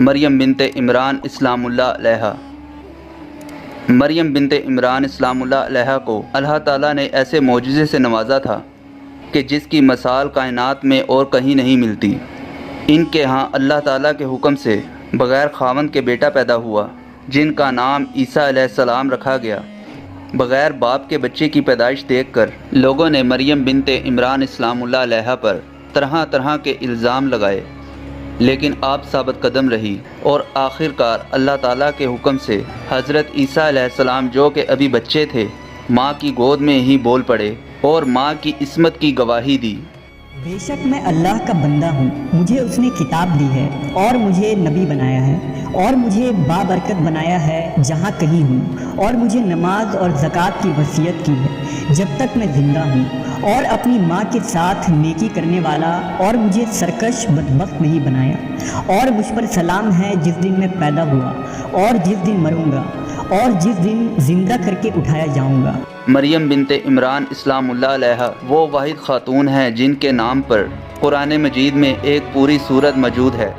مریم بنت عمران اسلام اللہ علیہا۔ مریم بنت عمران اسلام اللہ علیہا کو اللہ تعالیٰ نے ایسے معجزے سے نوازا تھا کہ جس کی مثال کائنات میں اور کہیں نہیں ملتی۔ ان کے ہاں اللہ تعالیٰ کے حکم سے بغیر خاوند کے بیٹا پیدا ہوا، جن کا نام عیسیٰ علیہ السلام رکھا گیا۔ بغیر باپ کے بچے کی پیدائش دیکھ کر لوگوں نے مریم بنت عمران اسلام اللہ علیہا پر طرح طرح کے الزام لگائے، لیکن آپ ثابت قدم رہی اور آخر کار اللہ تعالیٰ کے حکم سے حضرت عیسیٰ علیہ السلام، جو کہ ابھی بچے تھے، ماں کی گود میں ہی بول پڑے اور ماں کی عصمت کی گواہی دی۔ بے شک میں اللہ کا بندہ ہوں، مجھے اس نے کتاب دی ہے اور مجھے نبی بنایا ہے اور مجھے بابرکت بنایا ہے جہاں کہیں ہوں، اور مجھے نماز اور زکوٰۃ کی وصیت کی ہے جب تک میں زندہ ہوں، اور اپنی ماں کے ساتھ نیکی کرنے والا، اور مجھے سرکش بدبخت نہیں بنایا، اور مجھ پر سلام ہے جس دن میں پیدا ہوا اور جس دن مروں گا اور جس دن زندہ کر کے اٹھایا جاؤں گا۔ مریم بنت عمران اسلام اللہ علیہا وہ واحد خاتون ہیں جن کے نام پر قرآن مجید میں ایک پوری سورت موجود ہے۔